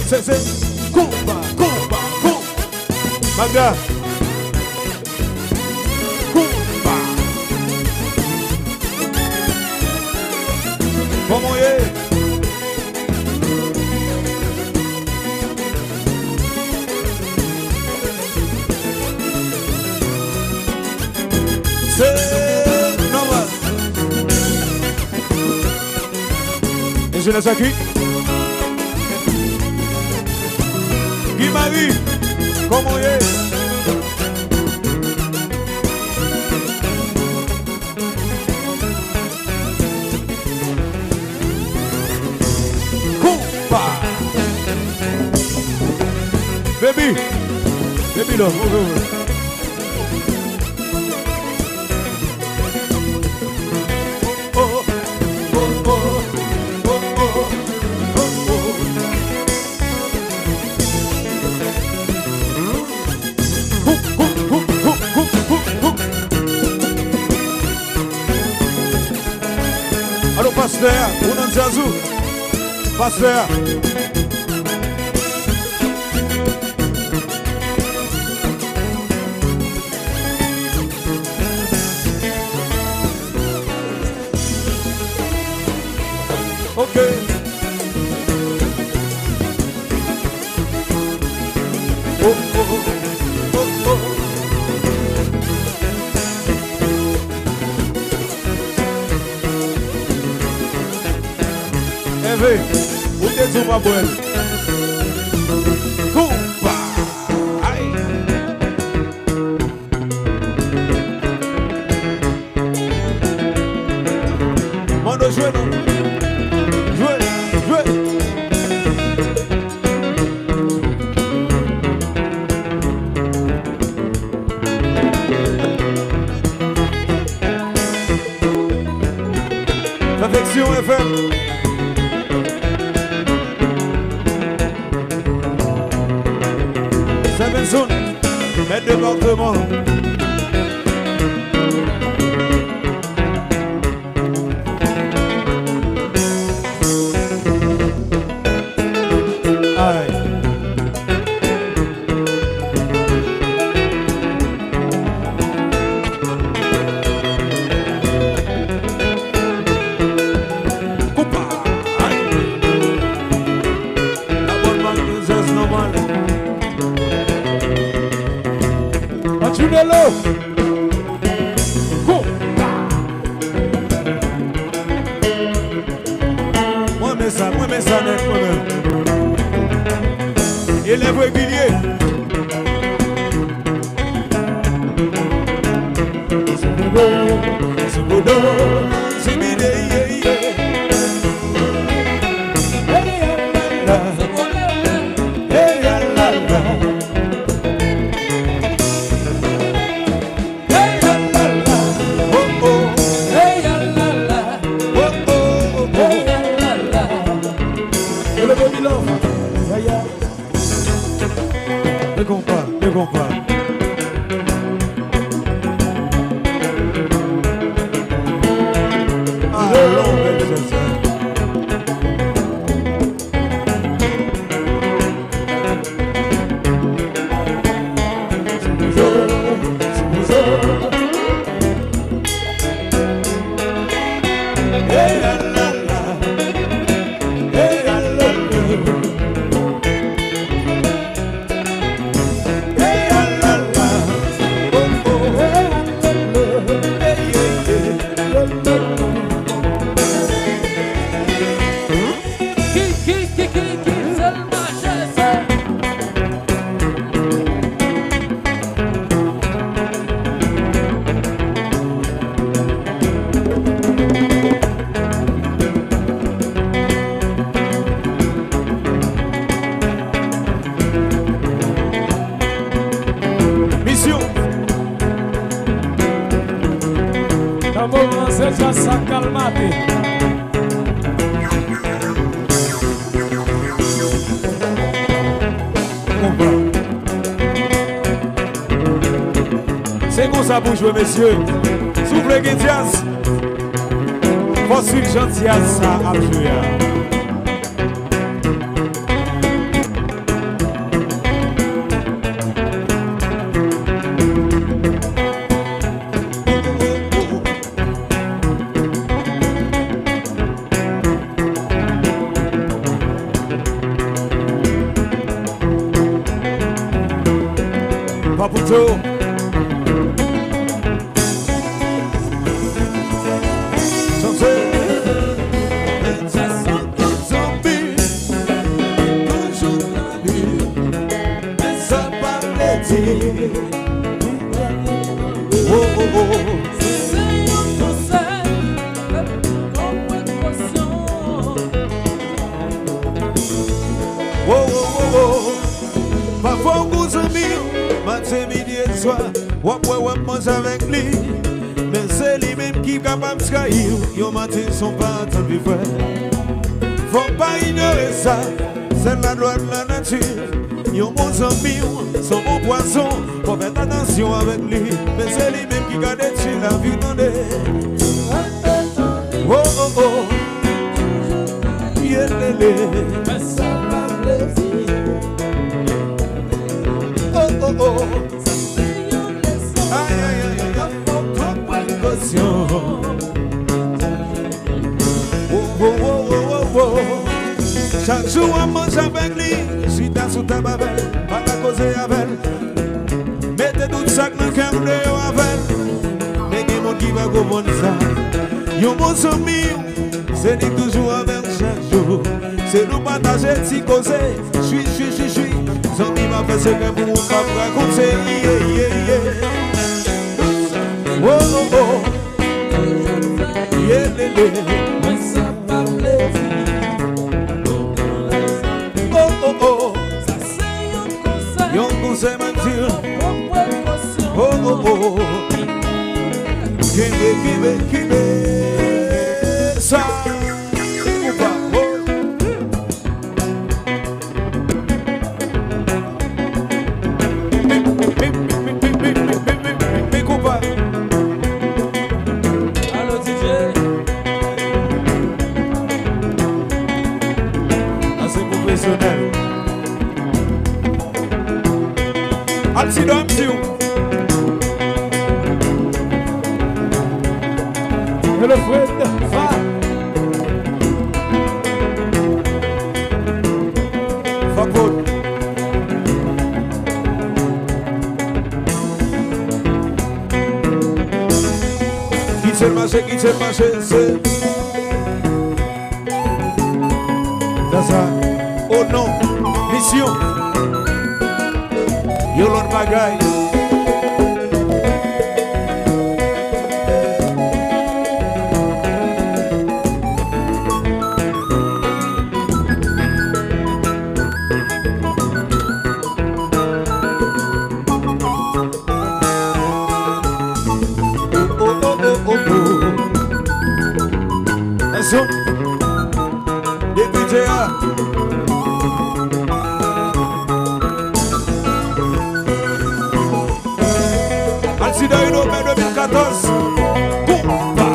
C'est combat. Magda. Combat. Comment est? C'est normal. Et je laisse à qui? Guy-Marie, comment est? Combat. Baby là, Allô, pasteur, on en jazou. Pasteur. Ok. Oh. Hervé, où t'es-tu ma bonne? Compa! Aïe! Mando jouer non? Jouer! Perfection FM! Saint-Vincent, maître département. Aïe. Coupa. Aïe. La bonne manque de normal. Tunelo. Moi mais ça net moi-même. Et les réguliers. C'est beau, c'est bidé. Le compas. Ah, non, c'est ça. C'est comme ça pour jouer, messieurs. Souffle Konfyans. Fossile gentil à ça à jouer. Paputo. Oh, oh, oh. Oh, oh, oh, oh. Parfois, vous amis, matin, midi et soir, ouais, mange avec lui. Mais c'est lui-même qui est capable de trahir. Yo matin, son pas tant de frère. Faut pas ignorer ça, c'est la loi de la nature. Yo mon ami, son bon poisson, faut faire attention avec lui. Mais c'est lui-même qui garde sur la vie dans oh, oh, oh. Yeah, mais ça va plaisir. Oh, oh, oh. Aïe, aïe, aïe, aïe, faut précaution. Oh, oh, oh, oh, oh, oh. Chaque jour on mange avec lui. Si t'as sous ta babelle, pas la causer avec. Mettez tout ça dans le cœur de avec. Mais il y a monde qui va comprendre ça. Yo mon ami, c'est dit toujours avec chaque jour. C'est nous partager, si causer. Suis. Zami m'a fait ce que pour mon papa raconter. Oh, oh, oh. Yeah, mais ça va plaisir. Oh, oh. Yon conseil mentir. Oh, oh, oh. Kibe. Ça. Ou pas. Allô DJ. Assez professionnel. Altidor, monsieur. Et le frère, va. Faute. Quitte le marché, c'est. C'est ça. Oh non, mission. Yo l'autre bagaille. Attention. Député A. Altidor Inobert 2014. Compa.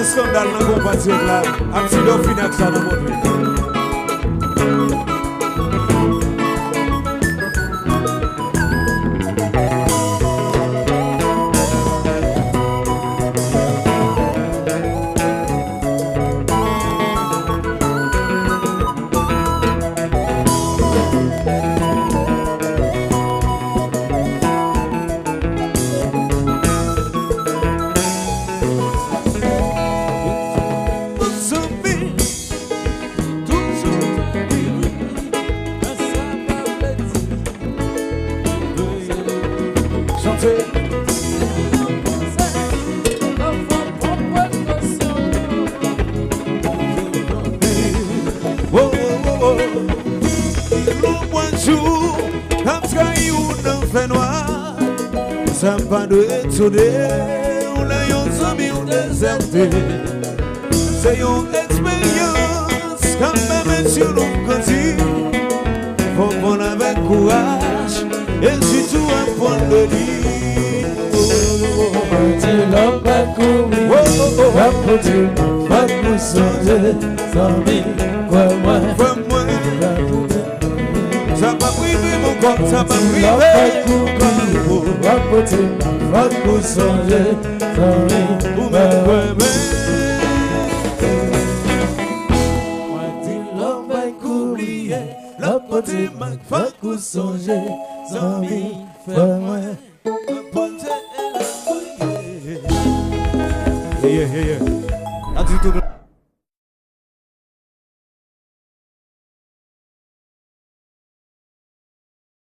Scandale dans le KOMPAIZI là, Altidor finit avec ça dans mon pays. Ça pas de étonner, on a un ami ou déserté. C'est une expérience, quand même sur nous grandit. Faut prendre avec courage, et surtout un point de vie. côté, pas nous songer, zami, quoi moi, ça m'a privé mon corps, ça m'a privé. À côté, pas nous songer, zami, quoi moi. La côté, pas nous songer, zami, quoi moi. Yeah.